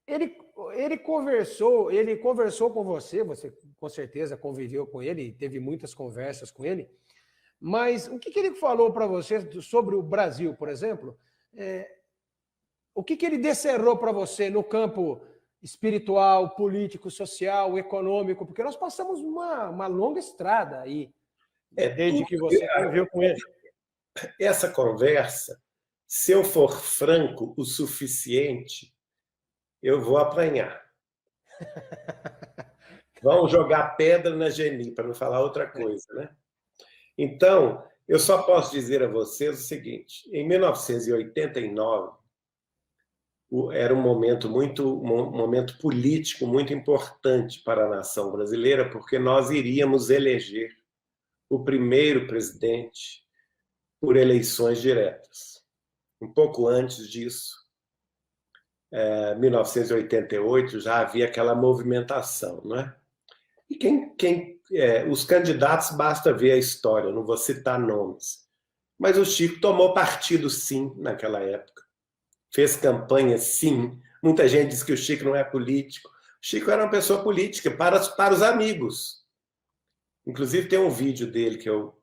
Ele, ele conversou com você com certeza conviveu com ele, teve muitas conversas com ele, mas o que ele falou para você sobre o Brasil, por exemplo? O que ele descerrou para você no campo espiritual, político, social, econômico? Porque nós passamos uma longa estrada aí, desde que você conviveu com ele. Essa conversa, se eu for franco o suficiente, eu vou apanhar. Vão jogar pedra na Geni, para não falar outra coisa, né? Então, eu só posso dizer a vocês o seguinte: em 1989, era um momento político muito importante para a nação brasileira, porque nós iríamos eleger o primeiro presidente por eleições diretas. Um pouco antes disso, 1988, já havia aquela movimentação, não é? E os candidatos, basta ver a história, não vou citar nomes. Mas o Chico tomou partido, sim, naquela época. Fez campanha, sim. Muita gente diz que o Chico não é político. O Chico era uma pessoa política para os amigos. Inclusive, tem um vídeo dele que eu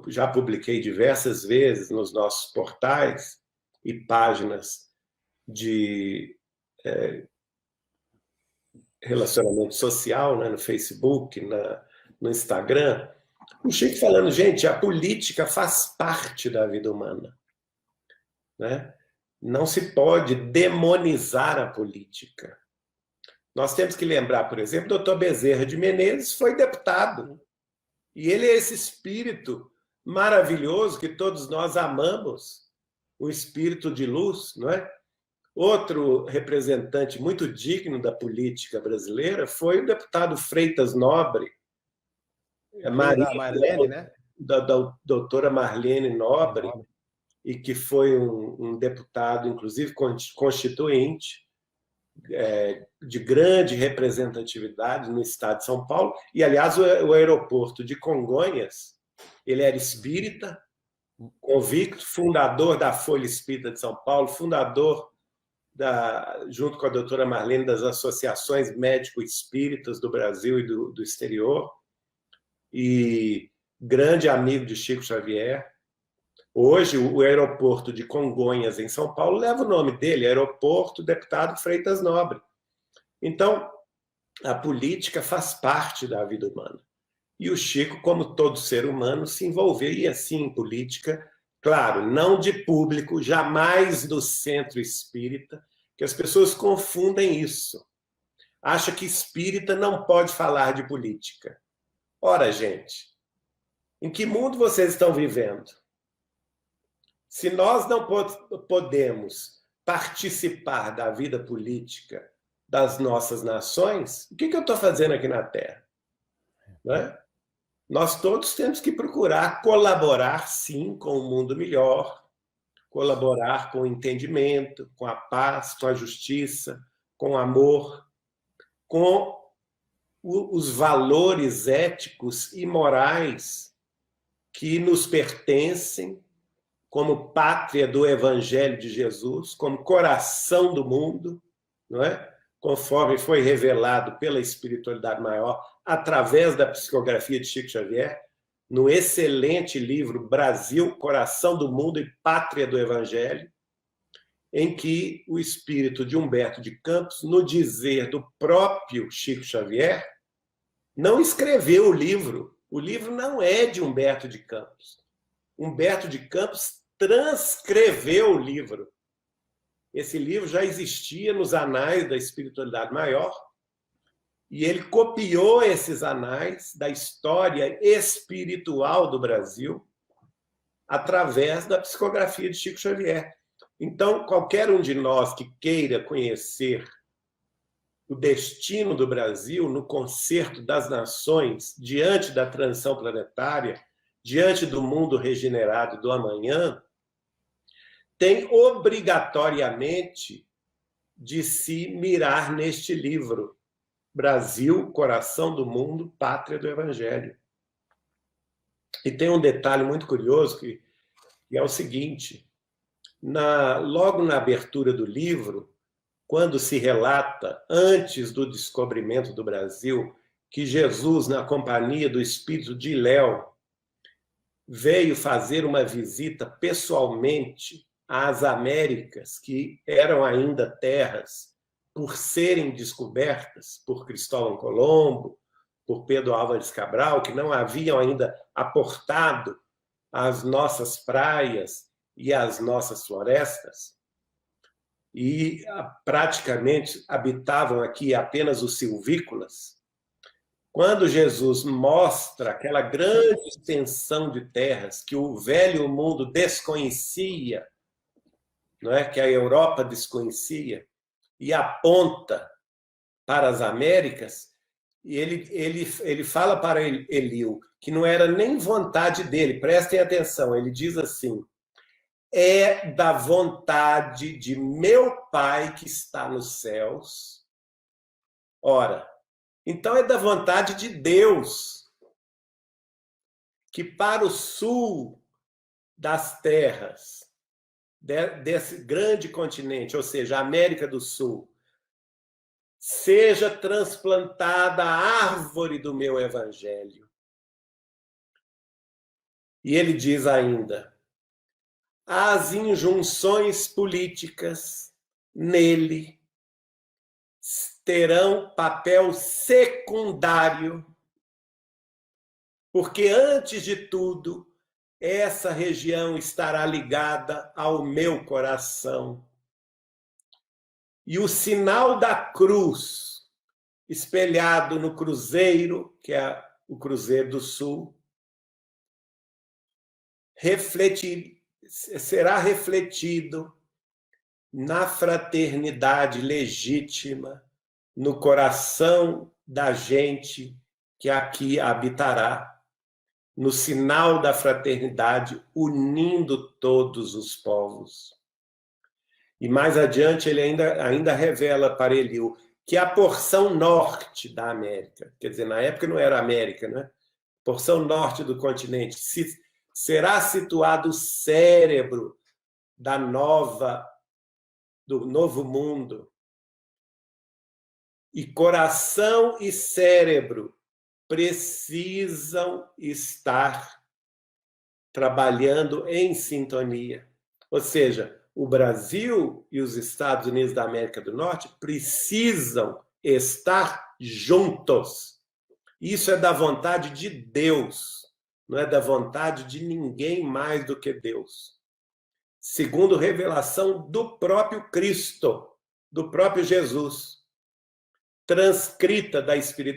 já publiquei diversas vezes nos nossos portais e páginas de relacionamento social, né, no Facebook, no Instagram. O Chico falando, gente, a política faz parte da vida humana, né? Não se pode demonizar a política. Nós temos que lembrar, por exemplo, o Dr. Bezerra de Menezes foi deputado. E ele é esse espírito maravilhoso que todos nós amamos, o espírito de luz, não é? Outro representante muito digno da política brasileira foi o deputado Freitas Nobre, Marlene, né? Da doutora Marlene Nobre, e que foi um deputado, inclusive, constituinte, de grande representatividade no estado de São Paulo. E, aliás, o aeroporto de Congonhas, ele era espírita, convicto, fundador da Folha Espírita de São Paulo, fundador, junto com a doutora Marlene, das associações médico-espíritas do Brasil e do exterior, e grande amigo de Chico Xavier. Hoje, o aeroporto de Congonhas, em São Paulo, leva o nome dele, Aeroporto Deputado Freitas Nobre. Então, a política faz parte da vida humana. E o Chico, como todo ser humano, se envolvia assim em política, claro, não de público, jamais do centro espírita, que as pessoas confundem isso. Acha que espírita não pode falar de política. Ora, gente, em que mundo vocês estão vivendo? Se nós não podemos participar da vida política das nossas nações, o que eu estou fazendo aqui na Terra? Não é? Nós todos temos que procurar colaborar, sim, com um mundo melhor, colaborar com o entendimento, com a paz, com a justiça, com o amor, com os valores éticos e morais que nos pertencem, como pátria do Evangelho de Jesus, como coração do mundo, não é? Conforme foi revelado pela espiritualidade maior, através da psicografia de Chico Xavier, no excelente livro Brasil, Coração do Mundo e Pátria do Evangelho, em que o espírito de Humberto de Campos, no dizer do próprio Chico Xavier, não escreveu o livro. O livro não é de Humberto de Campos. Humberto de Campos transcreveu o livro. Esse livro já existia nos anais da espiritualidade maior e ele copiou esses anais da história espiritual do Brasil através da psicografia de Chico Xavier. Então, qualquer um de nós que queira conhecer o destino do Brasil no concerto das nações diante da transição planetária, diante do mundo regenerado do amanhã, tem obrigatoriamente de se mirar neste livro, Brasil, Coração do Mundo, Pátria do Evangelho. E tem um detalhe muito curioso, que é o seguinte, logo na abertura do livro, quando se relata, antes do descobrimento do Brasil, que Jesus, na companhia do espírito de Léo, veio fazer uma visita pessoalmente às Américas, que eram ainda terras por serem descobertas por Cristóvão Colombo, por Pedro Álvares Cabral, que não haviam ainda aportado às nossas praias e às nossas florestas, e praticamente habitavam aqui apenas os silvícolas. Quando Jesus mostra aquela grande extensão de terras que o velho mundo desconhecia, não é? Que a Europa desconhecia, e aponta para as Américas, e ele fala para Eliú que não era nem vontade dele, prestem atenção, ele diz assim: é da vontade de meu Pai que está nos céus. Ora, então é da vontade de Deus que para o sul das terras desse grande continente, ou seja, a América do Sul, seja transplantada a árvore do meu evangelho. E ele diz ainda: as injunções políticas nele terão papel secundário, porque, antes de tudo, essa região estará ligada ao meu coração. E o sinal da cruz, espelhado no cruzeiro, que é o Cruzeiro do Sul, será refletido na fraternidade legítima, no coração da gente que aqui habitará, no sinal da fraternidade, unindo todos os povos. E mais adiante ele ainda revela para Eliú que a porção norte da América, quer dizer, na época não era América, né? Porção norte do continente, será situado o cérebro do novo mundo. E coração e cérebro precisam estar trabalhando em sintonia. Ou seja, o Brasil e os Estados Unidos da América do Norte precisam estar juntos. Isso é da vontade de Deus, não é da vontade de ninguém mais do que Deus. Segundo revelação do próprio Cristo, do próprio Jesus, transcrita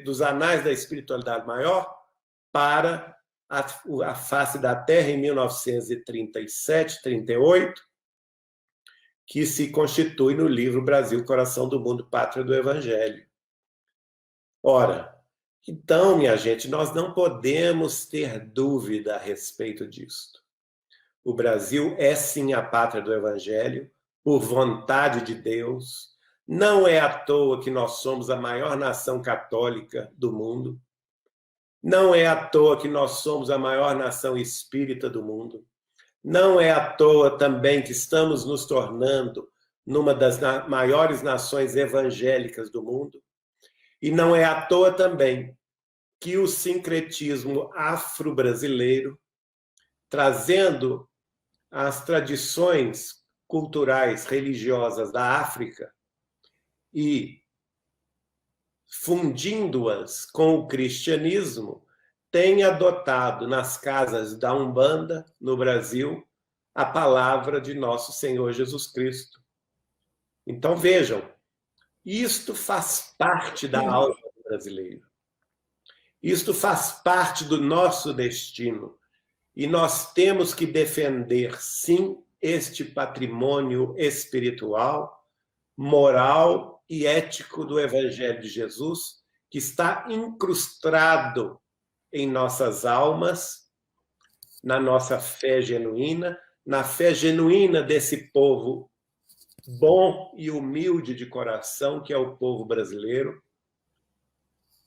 dos anais da espiritualidade maior para a face da Terra em 1937, 38, que se constitui no livro Brasil, Coração do Mundo, Pátria do Evangelho. Ora, então, minha gente, nós não podemos ter dúvida a respeito disto. O Brasil é sim a pátria do Evangelho, por vontade de Deus. Não é à toa que nós somos a maior nação católica do mundo. Não é à toa que nós somos a maior nação espírita do mundo. Não é à toa também que estamos nos tornando numa das maiores nações evangélicas do mundo. E não é à toa também que o sincretismo afro-brasileiro, trazendo as tradições culturais, religiosas da África e fundindo-as com o cristianismo, tem adotado nas casas da Umbanda, no Brasil, a palavra de nosso Senhor Jesus Cristo. Então, vejam, isto faz parte da alma do brasileiro. Isto faz parte do nosso destino. E nós temos que defender, sim, este patrimônio espiritual, moral e ético do Evangelho de Jesus, que está incrustado em nossas almas, na nossa fé genuína, na fé genuína desse povo bom e humilde de coração, que é o povo brasileiro,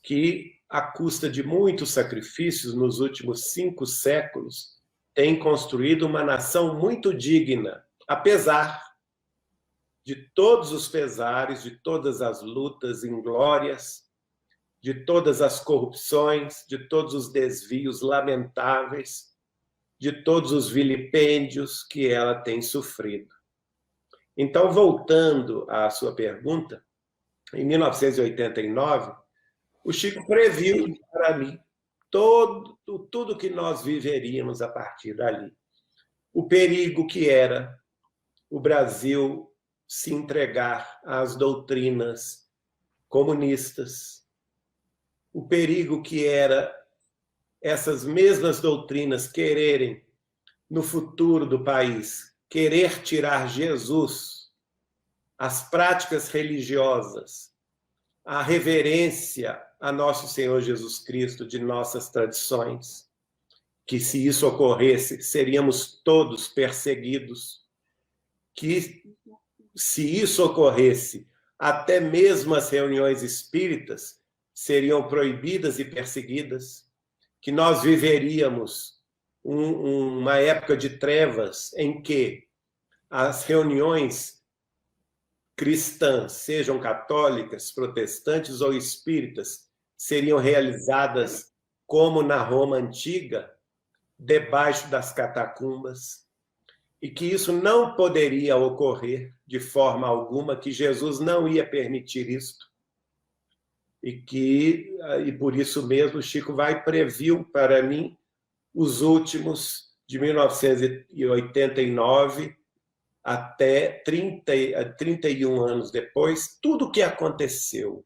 que, à custa de muitos sacrifícios nos últimos 5 séculos, tem construído uma nação muito digna, apesar de todos os pesares, de todas as lutas inglórias, de todas as corrupções, de todos os desvios lamentáveis, de todos os vilipêndios que ela tem sofrido. Então, voltando à sua pergunta, em 1989, o Chico previu para mim tudo que nós viveríamos a partir dali. O perigo que era o Brasil se entregar às doutrinas comunistas, o perigo que era essas mesmas doutrinas quererem, no futuro do país, querer tirar Jesus, as práticas religiosas, a reverência a nosso Senhor Jesus Cristo de nossas tradições, que se isso ocorresse, seríamos todos perseguidos, que se isso ocorresse, até mesmo as reuniões espíritas seriam proibidas e perseguidas, que nós viveríamos uma época de trevas em que as reuniões cristãs, sejam católicas, protestantes ou espíritas, seriam realizadas como na Roma antiga, debaixo das catacumbas, e que isso não poderia ocorrer de forma alguma, que Jesus não ia permitir isto, e por isso mesmo Chico previu para mim os últimos de 1989 até 31 anos depois, tudo o que aconteceu.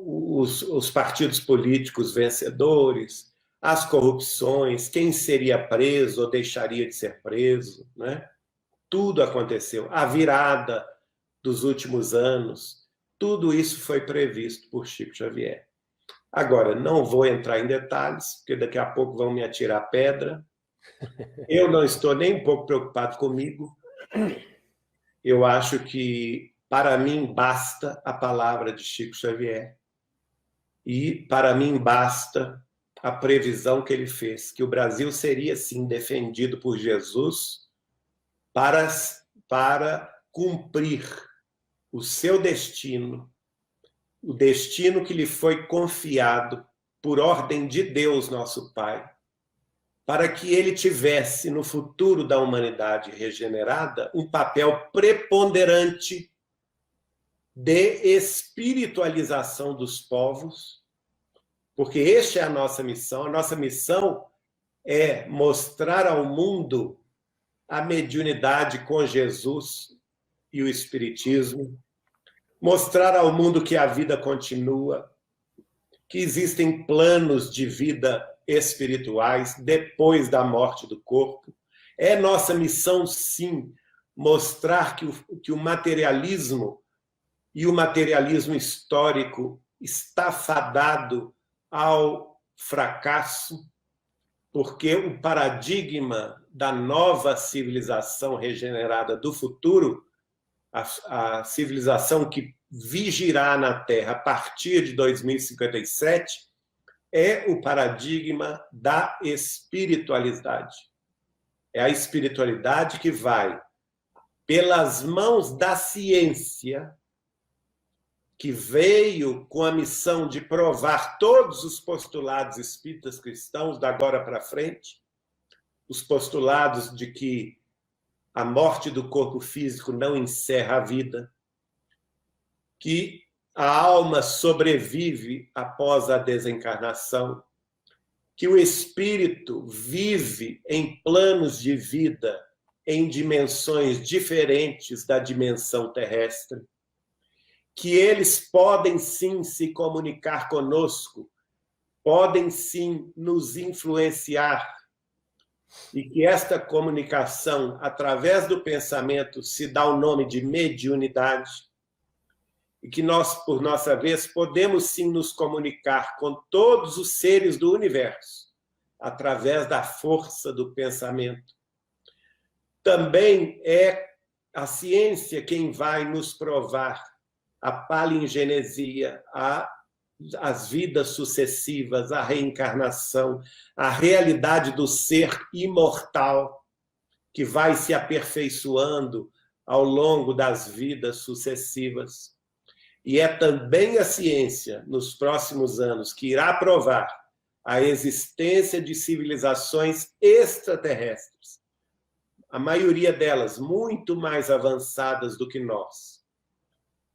Os partidos políticos vencedores, as corrupções, quem seria preso ou deixaria de ser preso, né? Tudo aconteceu. A virada dos últimos anos, tudo isso foi previsto por Chico Xavier. Agora, não vou entrar em detalhes, porque daqui a pouco vão me atirar pedra. Eu não estou nem um pouco preocupado comigo. Eu acho que, para mim, basta a palavra de Chico Xavier. E, para mim, basta a previsão que ele fez, que o Brasil seria, sim, defendido por Jesus para cumprir o seu destino, o destino que lhe foi confiado por ordem de Deus, nosso Pai, para que ele tivesse, no futuro da humanidade regenerada, um papel preponderante de espiritualização dos povos, porque esta é a nossa missão. A nossa missão é mostrar ao mundo a mediunidade com Jesus e o Espiritismo, mostrar ao mundo que a vida continua, que existem planos de vida espirituais depois da morte do corpo. É nossa missão, sim, mostrar que o materialismo e o materialismo histórico está fadado ao fracasso, porque o paradigma da nova civilização regenerada do futuro, a civilização que vigirá na Terra a partir de 2057, é o paradigma da espiritualidade. É a espiritualidade que vai, pelas mãos da ciência, que veio com a missão de provar todos os postulados espíritas cristãos da agora para frente, os postulados de que a morte do corpo físico não encerra a vida, que a alma sobrevive após a desencarnação, que o espírito vive em planos de vida em dimensões diferentes da dimensão terrestre, que eles podem sim se comunicar conosco, podem sim nos influenciar, e que esta comunicação, através do pensamento, se dá o nome de mediunidade, e que nós, por nossa vez, podemos sim nos comunicar com todos os seres do universo, através da força do pensamento. Também é a ciência quem vai nos provar a palingenesia, as vidas sucessivas, a reencarnação, a realidade do ser imortal, que vai se aperfeiçoando ao longo das vidas sucessivas. E é também a ciência, nos próximos anos, que irá provar a existência de civilizações extraterrestres, a maioria delas muito mais avançadas do que nós,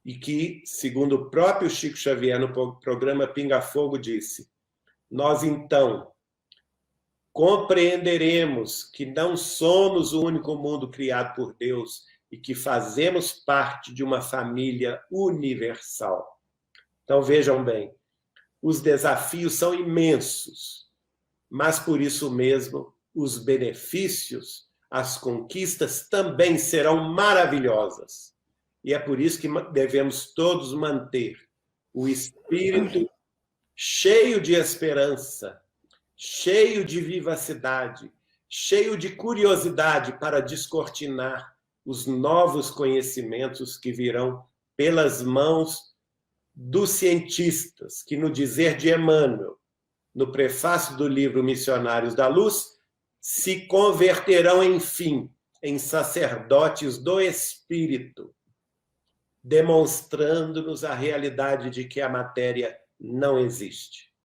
e que, segundo o próprio Chico Xavier no programa Pinga Fogo, disse: nós então compreenderemos que não somos o único mundo criado por Deus e que fazemos parte de uma família universal. Então, vejam bem, os desafios são imensos, mas por isso mesmo os benefícios, as conquistas também serão maravilhosas. E é por isso que devemos todos manter o espírito cheio de esperança, cheio de vivacidade, cheio de curiosidade para descortinar os novos conhecimentos que virão pelas mãos dos cientistas, que, no dizer de Emmanuel, no prefácio do livro Missionários da Luz, se converterão, enfim, em sacerdotes do Espírito, demonstrando-nos a realidade de que a matéria não existe.